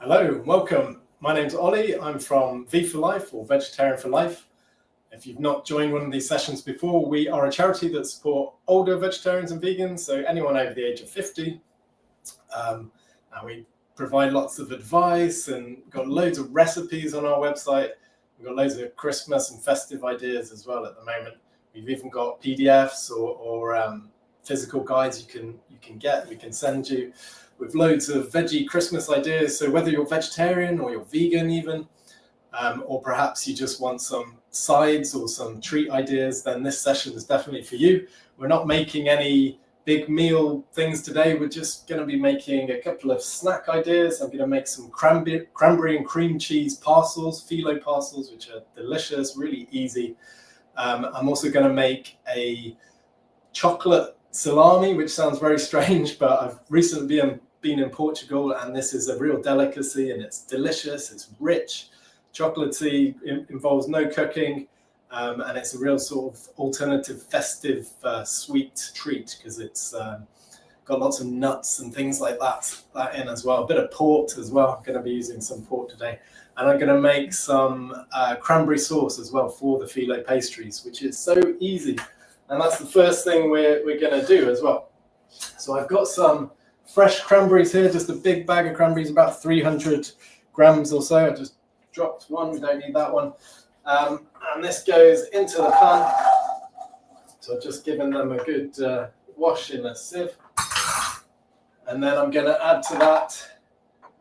Hello, welcome. My name's Ollie. I'm from V for Life, or Vegetarian for Life. If you've not joined one of these sessions before, we are a charity that support older vegetarians and vegans, so anyone over the age of 50. And we provide lots of advice and got loads of recipes on our website. We've got loads of Christmas and festive ideas as well at the moment. We've even got PDFs or physical guides you can get, we can send you, with loads of veggie Christmas ideas. So whether you're vegetarian or you're vegan even, or perhaps you just want some sides or some treat ideas, then this session is definitely for you. We're not making any big meal things today. We're just going to be making a couple of snack ideas. I'm going to make some cranberry and cream cheese parcels, filo parcels, which are delicious, really easy. I'm also going to make a chocolate salami, which sounds very strange, but I've recently been in Portugal, and this is a real delicacy, and it's delicious, it's rich, chocolatey, it involves no cooking, and it's a real sort of alternative festive sweet treat, because it's got lots of nuts and things like that in as well. A bit of port as well. I'm going to be using some port today, and I'm going to make some cranberry sauce as well for the filo pastries, which is so easy. And that's the first thing we're going to do as well. So I've got some fresh cranberries here, just a big bag of cranberries, about 300 grams or so. I just dropped one, we don't need that one. And this goes into the pan. So I've just given them a good wash in a sieve. And then I'm going to add to that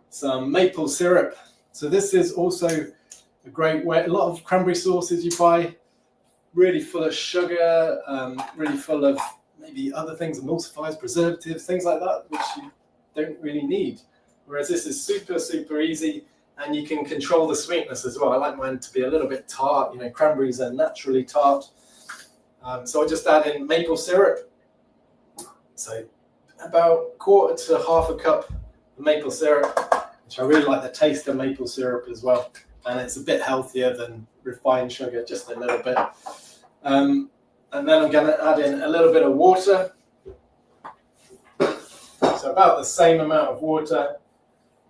some maple syrup. So this is also a great way. A lot of cranberry sauces you buy, really full of sugar, really full of maybe other things, emulsifiers, preservatives, things like that, which you don't really need. Whereas this is super, super easy, and you can control the sweetness as well. I like mine to be a little bit tart. You know, cranberries are naturally tart. So I just add in maple syrup. So about quarter to half a cup of maple syrup, which I really like the taste of maple syrup as well. And it's a bit healthier than refined sugar, just a little bit. And then I'm going to add in a little bit of water. So about the same amount of water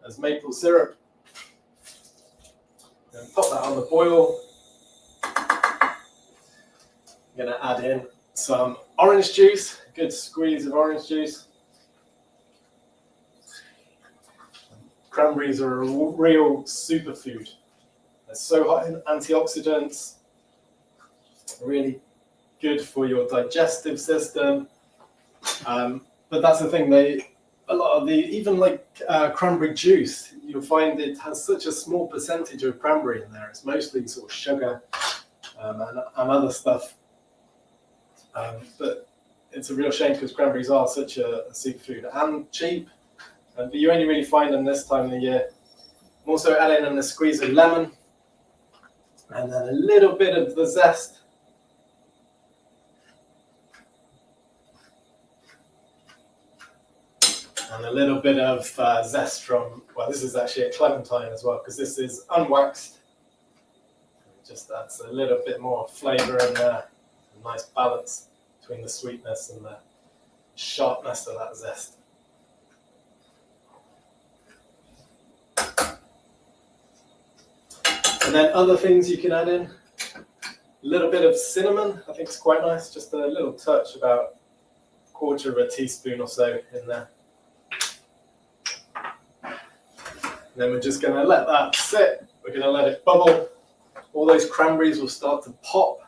as maple syrup. And pop that on the boil. I'm going to add in some orange juice, a good squeeze of orange juice. Cranberries are a real superfood. They're so high in antioxidants, really good for your digestive system. But that's the thing, a lot of even cranberry juice, you'll find it has such a small percentage of cranberry in there. It's mostly sort of sugar and other stuff. But it's a real shame, because cranberries are such a superfood and cheap. But you only really find them this time of the year. I'm also adding in a squeeze of lemon, and then a little bit of the zest. And a little bit of zest from, well, this is actually a clementine as well, because this is unwaxed. It just adds a little bit more flavour and a nice balance between the sweetness and the sharpness of that zest. And then other things you can add in, a little bit of cinnamon, I think it's quite nice, just a little touch, about a quarter of a teaspoon or so in there. And then we're just going to let that sit, we're going to let it bubble, all those cranberries will start to pop,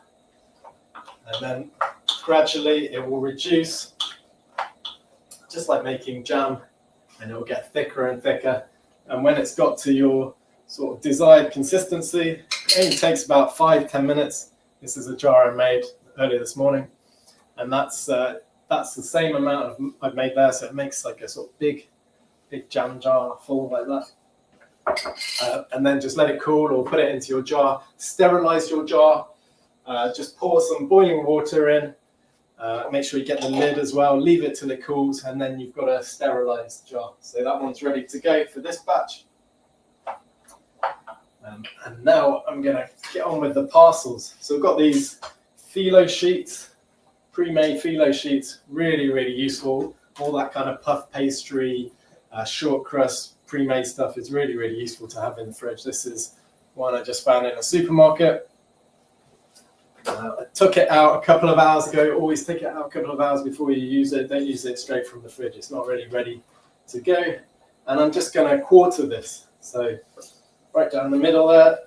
and then gradually it will reduce, just like making jam, and it will get thicker and thicker. And when it's got to your sort of desired consistency, it only takes about 5-10 minutes. This is a jar I made earlier this morning, and that's the same amount I've made there, so it makes like a sort of big jam jar full like that. And then just let it cool, or put it into your jar. Sterilize your jar. Just pour some boiling water in. Make sure you get the lid as well. Leave it till it cools, and then you've got a sterilized jar. So that one's ready to go for this batch. And now I'm going to get on with the parcels. So I've got these filo sheets, pre-made filo sheets, really, really useful. All that kind of puff pastry, short crust, pre-made stuff is really, really useful to have in the fridge. This is one I just found in a supermarket. I took it out a couple of hours ago. Always take it out a couple of hours before you use it. Don't use it straight from the fridge. It's not really ready to go. And I'm just going to quarter this. So right down the middle there.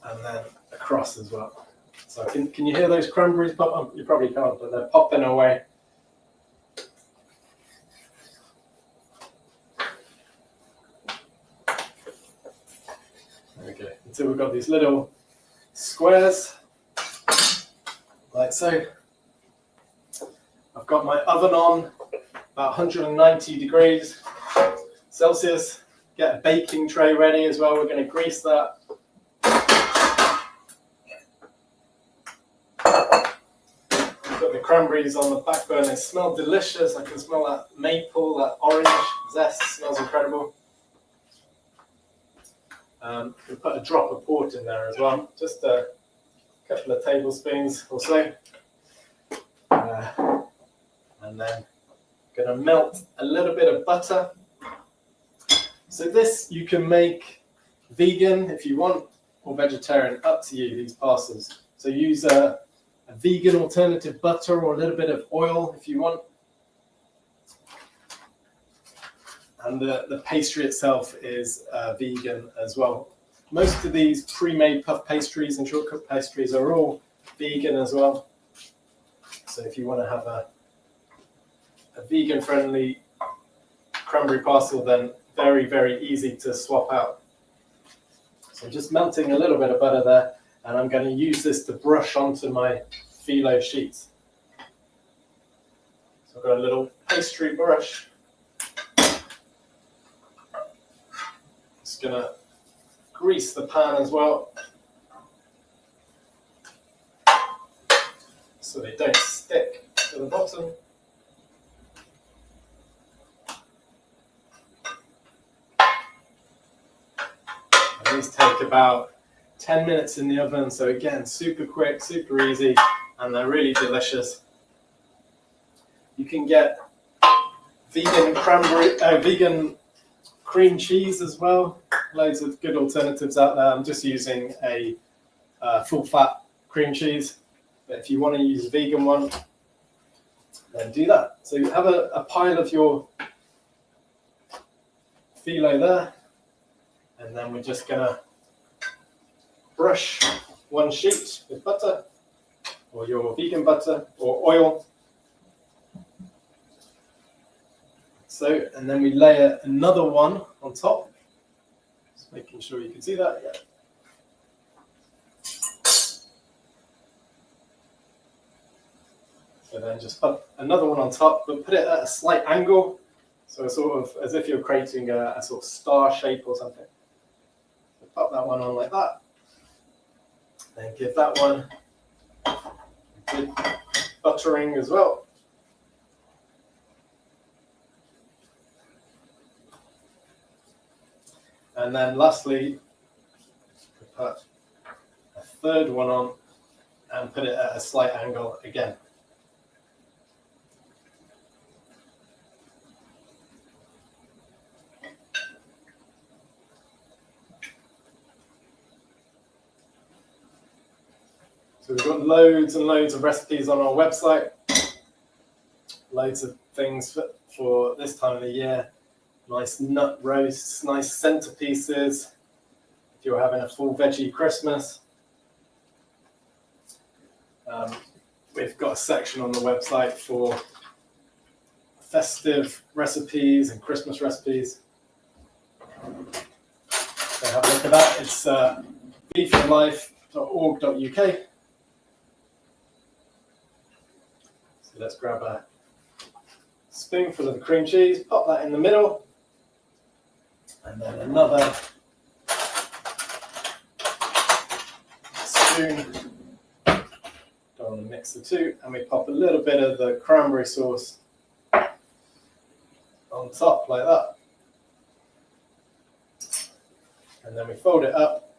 And then across as well. So can you hear those cranberries pop? You probably can't, but they're popping away. Okay, until we've got these little squares, like so. I've got my oven on, about 190 degrees Celsius. Get a baking tray ready as well. We're going to grease that. Got the cranberries on the back burner. They smell delicious. I can smell that maple, that orange zest. It smells incredible. We'll put a drop of port in there as well, just a couple of tablespoons or so. And then going to melt a little bit of butter. So this you can make vegan if you want, or vegetarian, up to you, these parcels. So use a vegan alternative butter or a little bit of oil if you want. And the pastry itself is vegan as well. Most of these pre-made puff pastries and shortcut pastries are all vegan as well. So if you want to have a vegan-friendly cranberry parcel, then very, very easy to swap out. So just melting a little bit of butter there, and I'm going to use this to brush onto my filo sheets. So I've got a little pastry brush. Just going to grease the pan as well, so they don't stick to the bottom. And these take about 10 minutes in the oven, so again, super quick, super easy, and they're really delicious. You can get vegan vegan cream cheese as well. Loads of good alternatives out there. I'm just using a full-fat cream cheese, but if you want to use a vegan one, then do that. So you have a pile of your filo there, and then we're just going to brush one sheet with butter, or your vegan butter, or oil. So, and then we layer another one on top. Just making sure you can see that. Yeah. So then just put another one on top, but put it at a slight angle. So sort of as if you're creating a sort of star shape or something. So pop that one on like that. Then give that one a good buttering as well. And then lastly, put a third one on and put it at a slight angle again. So we've got loads and loads of recipes on our website, loads of things for this time of the year. Nice nut roasts, nice centerpieces, if you're having a full veggie Christmas. We've got a section on the website for festive recipes and Christmas recipes. So have a look at that. It's vforlife.org.uk. So let's grab a spoonful of the cream cheese, pop that in the middle. And then another spoon. Don't want to mix the two. And we pop a little bit of the cranberry sauce on top like that. And then we fold it up.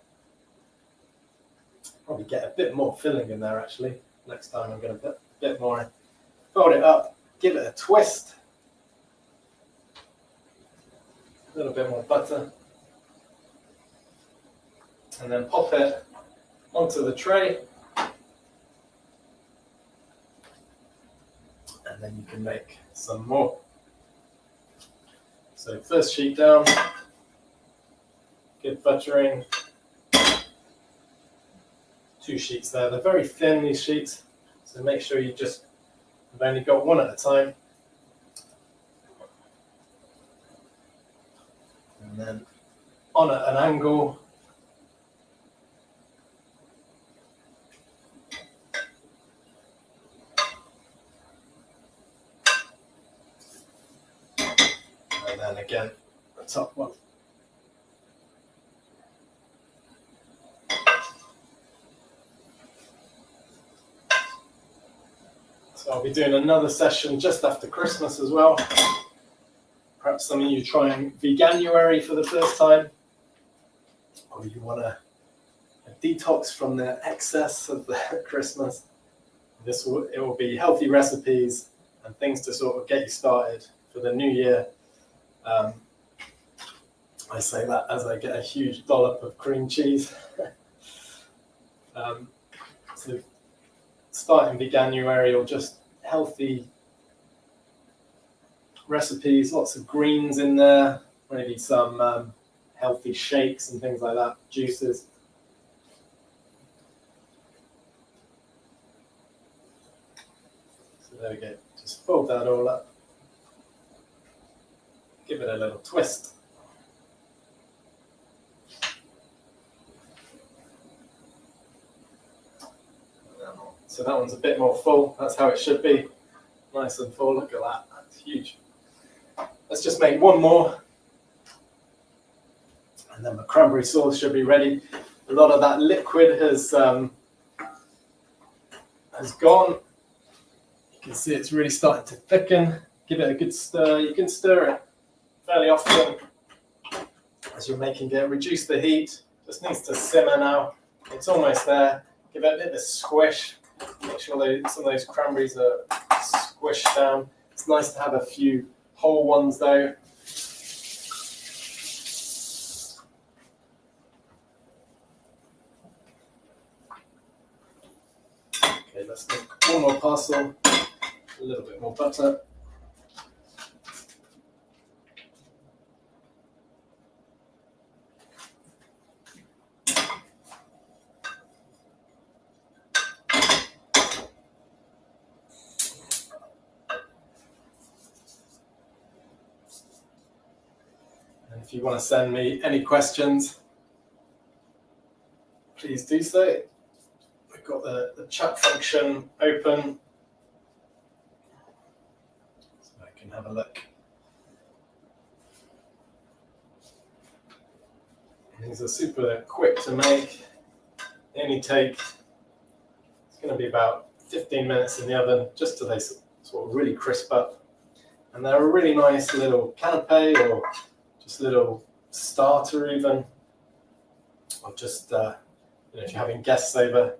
Probably get a bit more filling in there actually. Next time I'm going to put a bit more in. fold it up, give it a twist, a little bit more butter, and then pop it onto the tray, and then you can make some more. So first sheet down, good buttering, 2 sheets there. They're very thin, these sheets, so make sure you just have only got one at a time. And then on at an angle, and then again the top one. So I'll be doing another session just after Christmas as well. Perhaps some of you trying Veganuary for the first time, or you want a detox from the excess of the Christmas. It will be healthy recipes and things to sort of get you started for the new year. I say that as I get a huge dollop of cream cheese. So starting Veganuary, or just healthy recipes, lots of greens in there, maybe some healthy shakes and things like that, juices. So there we go, just fold that all up, give it a little twist. So that one's a bit more full, that's how it should be, nice and full, look at that, that's huge. Let's just make one more, and then the cranberry sauce should be ready. A lot of that liquid has gone. You can see it's really starting to thicken. Give it a good stir. You can stir it fairly often as you're making it. Reduce the heat. Just needs to simmer now. It's almost there. Give it a bit of a squish. Make sure some of those cranberries are squished down. It's nice to have a few whole ones though. Okay, let's make one more parcel, a little bit more butter. If you want to send me any questions, please do so. We've got the chat function open, so I can have a look. These are super quick to make. They only take, it's going to be about 15 minutes in the oven, just till they sort of really crisp up. And they're a really nice little canapé, or just a little starter even, or just if you're having guests over,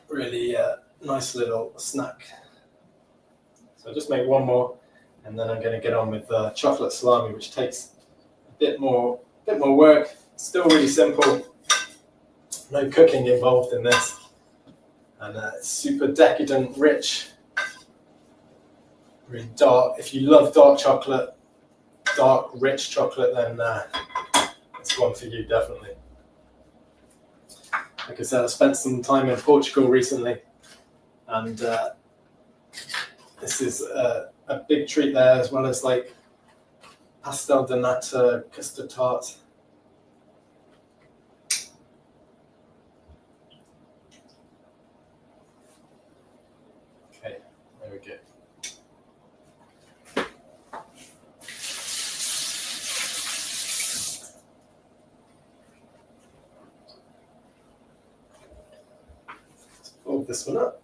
really nice little snack. So I'll just make one more, and then I'm going to get on with chocolate salami, which takes a bit more work. Still really simple, no cooking involved in this, and it's super decadent, rich, really dark. If you love dark chocolate, dark, rich chocolate, then it's one for you, definitely. Like I said, I spent some time in Portugal recently, and this is a big treat there, as well as like pastel de nata, custard tart. Okay, there we go. Fold this one up.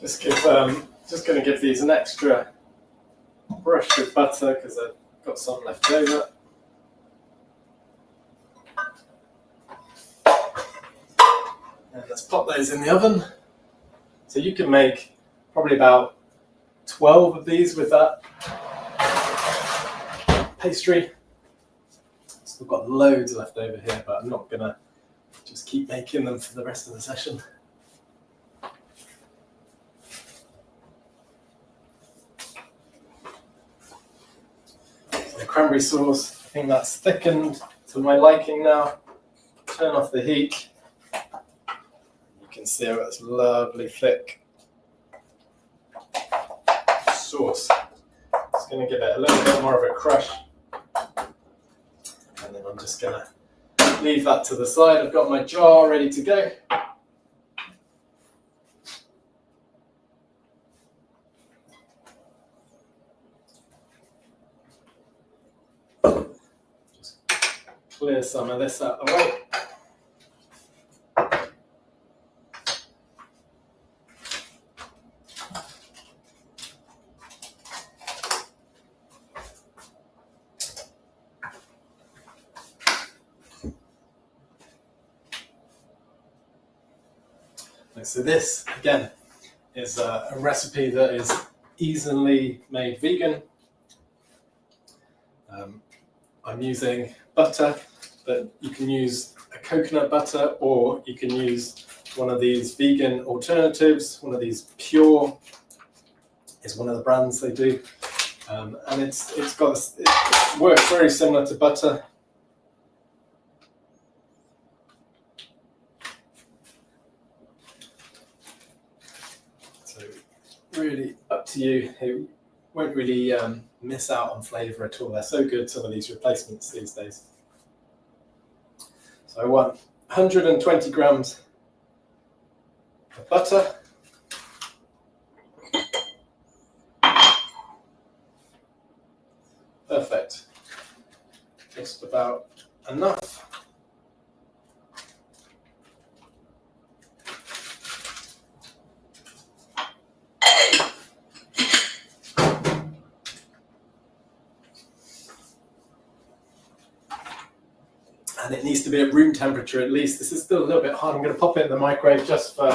Just going to give these an extra brush with butter because I've got some left over. And let's pop those in the oven. So you can make probably about 12 of these with that pastry. Still got loads left over here, but I'm not going to just keep making them for the rest of the session. So the cranberry sauce, I think that's thickened to my liking now. Turn off the heat. You can see how it's lovely thick sauce. It's going to give it a little bit more of a crush. And then I'm just going to leave that to the side. I've got my jar ready to go. Just clear some of this out of the way. So this, again, is a recipe that is easily made vegan. I'm using butter, but you can use a coconut butter, or you can use one of these vegan alternatives. One of these Pure is one of the brands they do, and it works very similar to butter. Really up to you. It won't really miss out on flavour at all. They're so good, some of these replacements these days. So I want 120 grams of butter. Perfect. Just about enough. And it needs to be at room temperature at least. This is still a little bit hot. I'm going to pop it in the microwave just for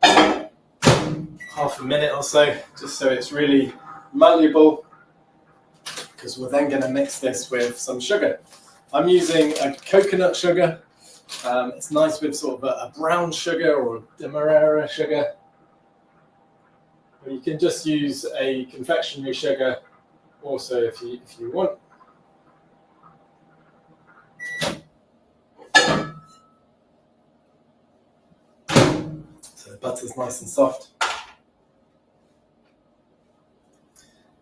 half a minute or so, just so it's really malleable, because we're then going to mix this with some sugar. I'm using a coconut sugar. It's nice with sort of a brown sugar or a demerara sugar. Or you can just use a confectionery sugar also if you want. So the butter's nice and soft.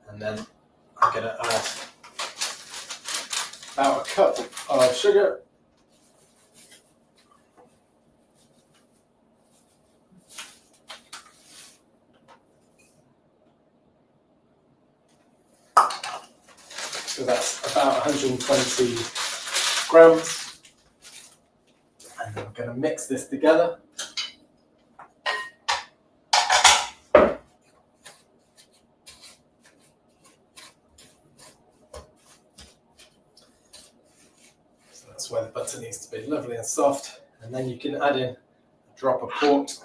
And then I'm going to add about a cup of sugar. So that's about 120 grams. And then we're going to mix this together. Where the butter needs to be lovely and soft, and then you can add in a drop of port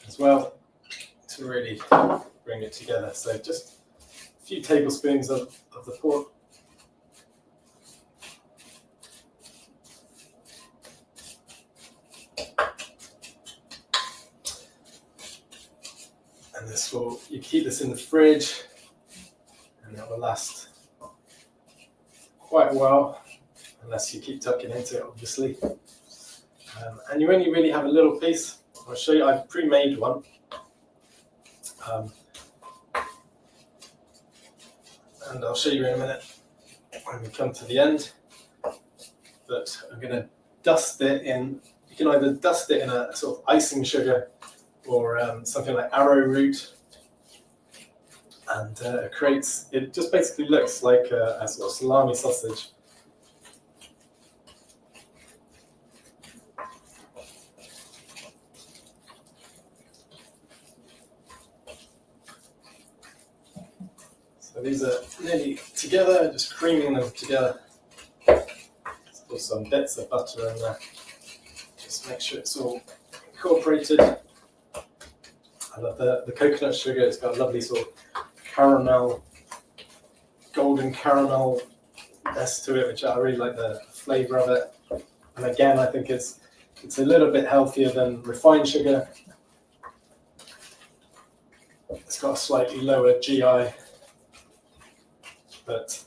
as well to really bring it together. So just a few tablespoons of the port. And this will, you keep this in the fridge and it will last quite well. Unless you keep tucking into it, obviously. And you only really have a little piece. I'll show you, I've pre-made one. And I'll show you in a minute when we come to the end. But I'm going to dust it in, you can either dust it in a sort of icing sugar or something like arrowroot. And it just basically looks like a sort of salami sausage. So these are nearly together, just creaming them together. Let's put some bits of butter in there. Just make sure it's all incorporated. I love the coconut sugar. It's got a lovely sort of caramel, golden caramel-ness to it, which I really like the flavour of it. And again, I think it's a little bit healthier than refined sugar. It's got a slightly lower GI, but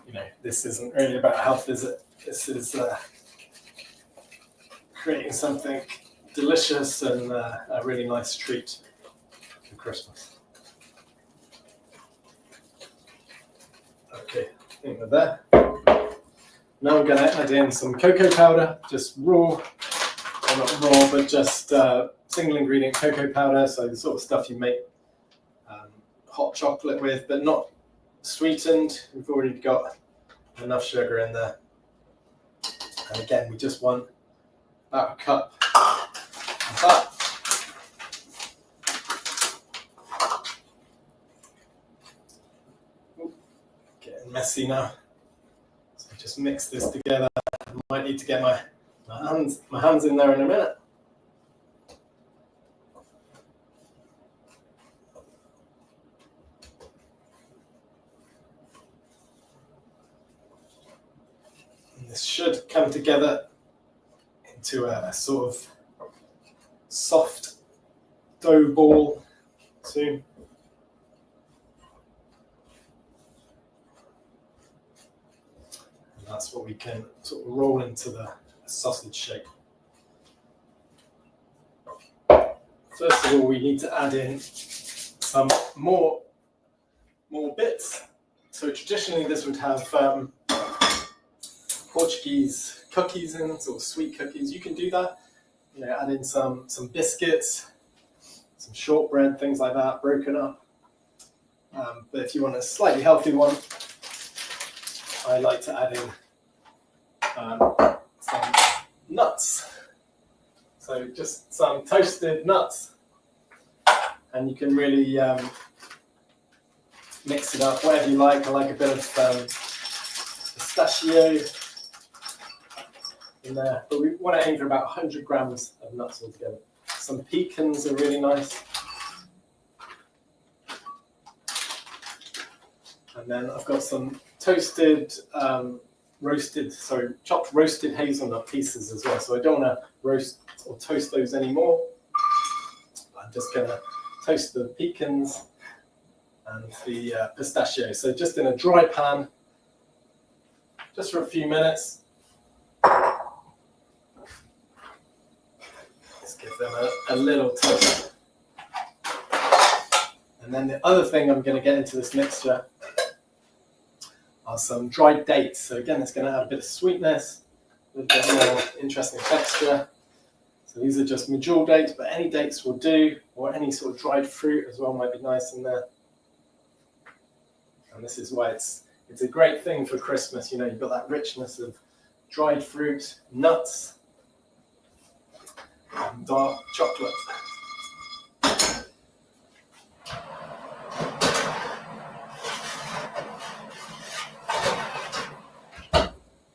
you know, this isn't really about health, is it? This is creating something delicious and a really nice treat for Christmas. Okay, I think we're there. Now I'm going to add in some cocoa powder, just raw, well not raw, but just single ingredient cocoa powder, so the sort of stuff you make hot chocolate with, but not sweetened. We've already got enough sugar in there. And again, we just want about a cup of that. Ooh, getting messy now. So just mix this together. I might need to get my hands in there in a minute. This should come together into a sort of soft dough ball soon. And that's what we can sort of roll into the sausage shape. First of all, we need to add in some more bits. So traditionally this would have Portuguese cookies in, sort of sweet cookies. You can do that, you know, add in some biscuits, some shortbread, things like that, broken up. But if you want a slightly healthy one, I like to add in some nuts. So just some toasted nuts, and you can really mix it up whatever you like. I like a bit of pistachio in there, but we want to aim for about 100 grams of nuts altogether. Some pecans are really nice. And then I've got some toasted, chopped roasted hazelnut pieces as well. So I don't want to roast or toast those anymore. I'm just going to toast the pecans and the pistachio. So just in a dry pan, just for a few minutes. Give them a little toast. And then the other thing I'm going to get into this mixture are some dried dates. So again, it's going to add a bit of sweetness, a little bit more interesting texture. So these are just medjool dates, but any dates will do, or any sort of dried fruit as well might be nice in there. And this is why it's a great thing for Christmas. You know, you've got that richness of dried fruit, nuts, and dark chocolate.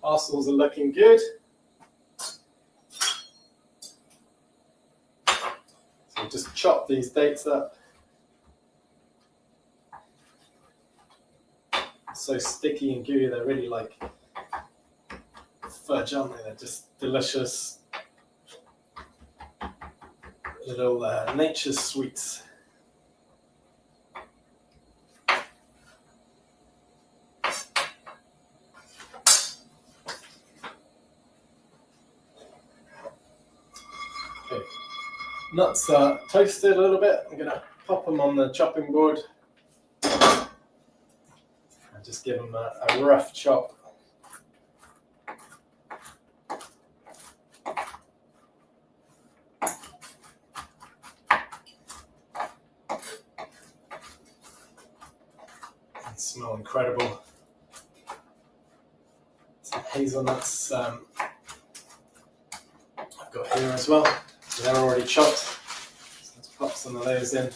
Parcels are looking good. So just chop these dates up. So sticky and gooey, they're really like fudge, aren't they? They're just delicious little nature's sweets. Okay, nuts are toasted a little bit. I'm going to pop them on the chopping board and just give them a rough chop. Smell incredible. Some hazelnuts I've got here as well. They're already chopped. So let's pop some of those in.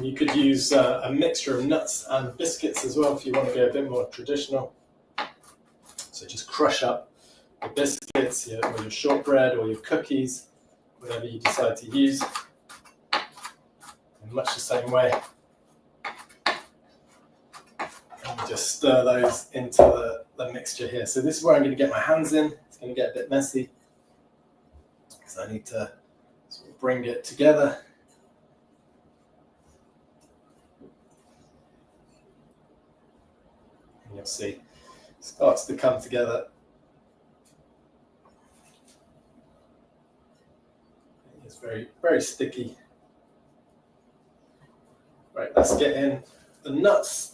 You could use a mixture of nuts and biscuits as well if you want to go a bit more traditional. So just crush up the biscuits or your shortbread or your cookies, whatever you decide to use, in much the same way. And just stir those into the mixture here. So this is where I'm going to get my hands in. It's going to get a bit messy because I need to sort of bring it together. And you'll see it starts to come together. It's very, very sticky. Right, let's get in the nuts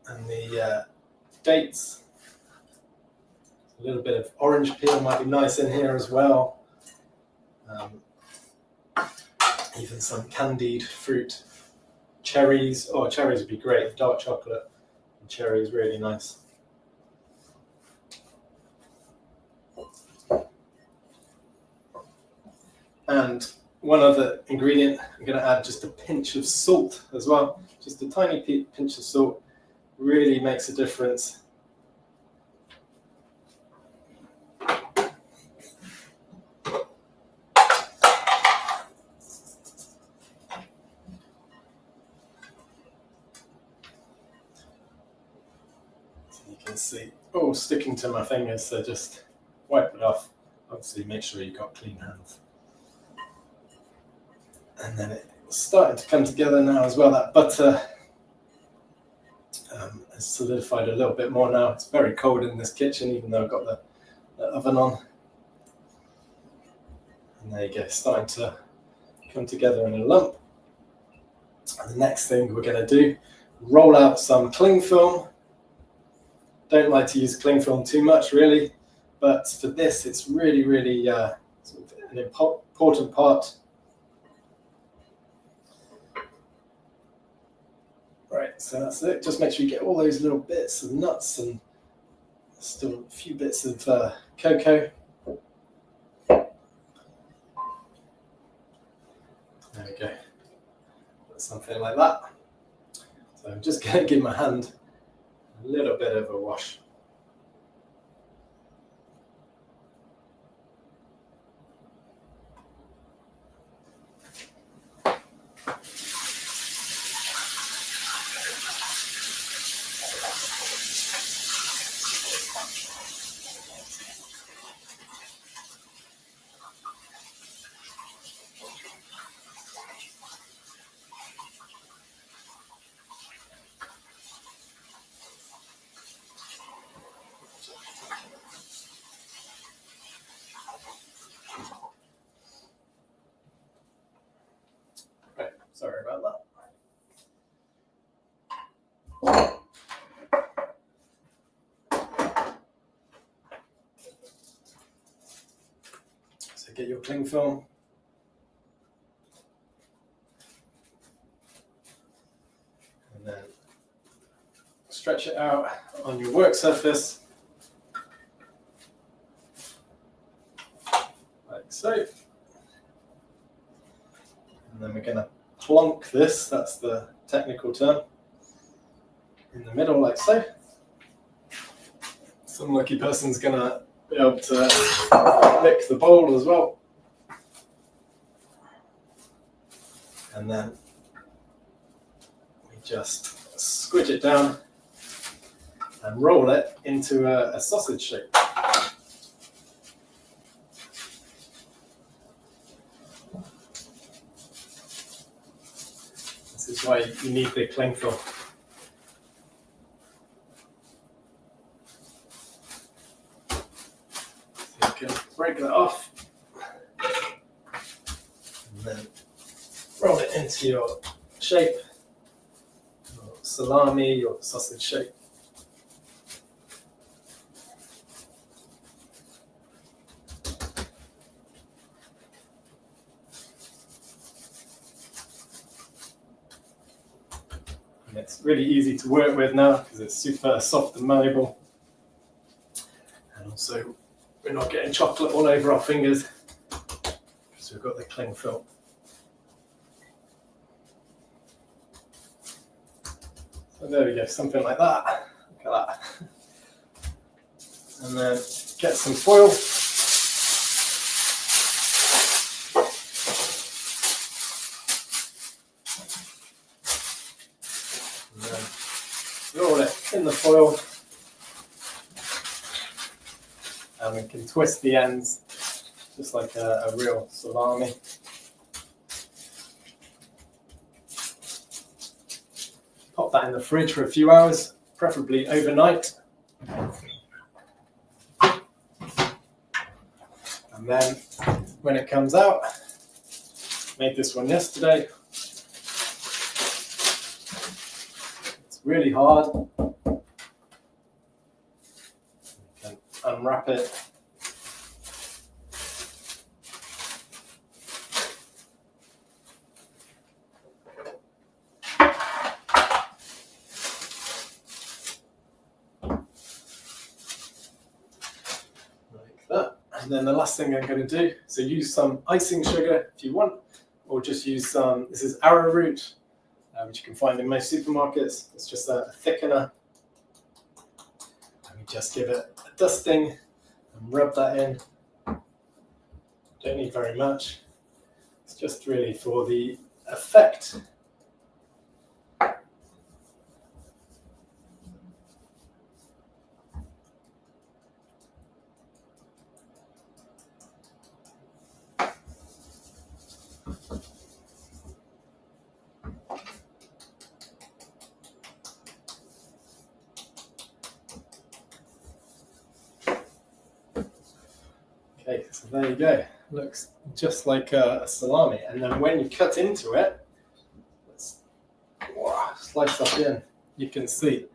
and the dates. A little bit of orange peel might be nice in here as well. Even some candied fruit. Cherries. Oh, cherries would be great. Dark chocolate and cherry is really nice. And one other ingredient, I'm going to add just a pinch of salt as well. Just a tiny pinch of salt really makes a difference. So you can see, oh, sticking to my fingers, so just wipe it off. Obviously, make sure you've got clean hands. And then it's starting to come together now as well. That butter has solidified a little bit more now. It's very cold in this kitchen, even though I've got the oven on. And there you go, starting to come together in a lump. And the next thing we're going to do, roll out some cling film. Don't like to use cling film too much, really, but for this, it's really, really sort of an important part. Right, so that's it. Just make sure you get all those little bits of nuts and still a few bits of cocoa. There we go. Something like that. So I'm just going to give my hand a little bit of a wash. Sorry about that. So get your cling film. And then stretch it out on your work surface. Like so. And then we're going to plonk this, that's the technical term, in the middle like so. Some lucky person's going to be able to lick the bowl as well. And then we just squidge it down and roll it into a sausage shape. This is why you need the cling film. So you can break that off and then roll it into your shape, your salami or sausage shape. And it's really easy to work with now because it's super soft and malleable. And also, we're not getting chocolate all over our fingers because we've got the cling film. So there we go, something like that. Look at that. And then get some foil. And then roll it in the foil. And we can twist the ends just like a real salami. Pop that in the fridge for a few hours, preferably overnight. And then when it comes out, made this one yesterday. It's really hard. You can unwrap it. And then the last thing I'm going to do, so use some icing sugar if you want, or just use some, this is arrowroot, which you can find in most supermarkets. It's just a thickener. And we just give it a dusting and rub that in. Don't need very much. It's just really for the effect. Okay, so there you go. Looks just like a salami. And then when you cut into it, let's slice that in. You can see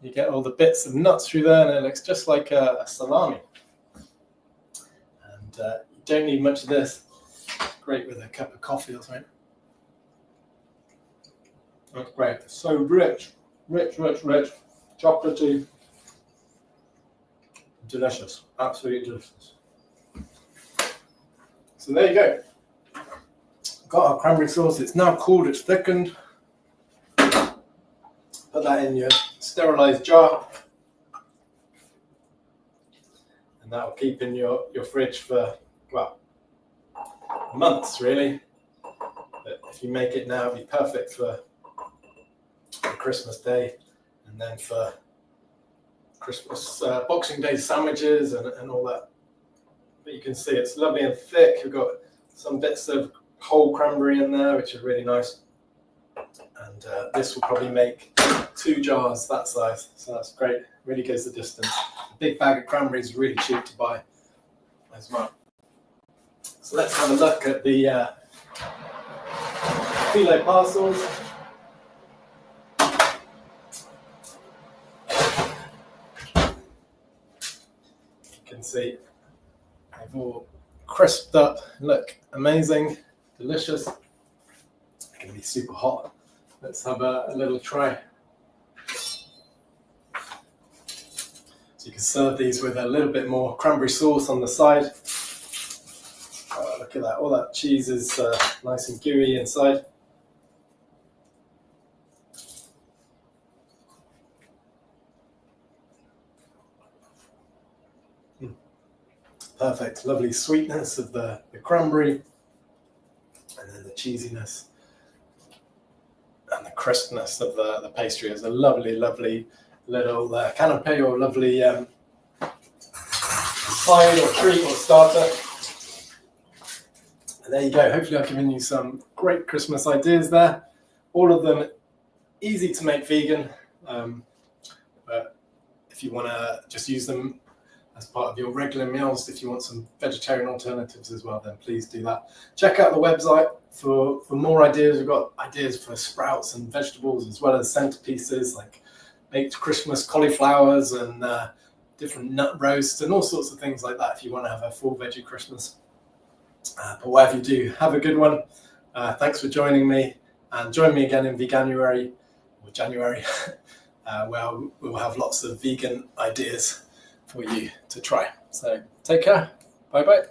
you get all the bits of nuts through there, and it looks just like a salami. And you don't need much of this. Great with a cup of coffee or something. That's great. It's so rich, chocolatey, delicious, absolutely delicious. So there you go. Got our cranberry sauce. It's now cooled. It's thickened. Put that in your sterilized jar, and that will keep in your fridge for, well, months really. But if you make it now, it'll be perfect for Christmas Day, and then for Christmas Boxing Day sandwiches and all that. But you can see it's lovely and thick. We've got some bits of whole cranberry in there, which is really nice. And this will probably make 2 jars that size, so that's great. Really goes the distance. A big bag of cranberry is really cheap to buy as well. So let's have a look at the filo parcels. You can see they've all crisped up, look amazing, delicious. It's going to be super hot. Let's have a little try. So you can serve these with a little bit more cranberry sauce on the side. Oh, look at that, all that cheese is nice and gooey inside. Perfect, lovely sweetness of the cranberry, and then the cheesiness and the crispness of the pastry. It's a lovely little canapé, or lovely side or treat or starter. And there you go. Hopefully I've given you some great Christmas ideas there. All of them easy to make vegan, but if you want to just use them as part of your regular meals, if you want some vegetarian alternatives as well, then please do that. Check out the website for more ideas. We've got ideas for sprouts and vegetables, as well as centerpieces like baked Christmas cauliflowers and different nut roasts and all sorts of things like that if you want to have a full veggie Christmas. But whatever you do, have a good one. Thanks for joining me, and join me again in Veganuary, or January, where we'll have lots of vegan ideas for you to try. So take care. Bye bye.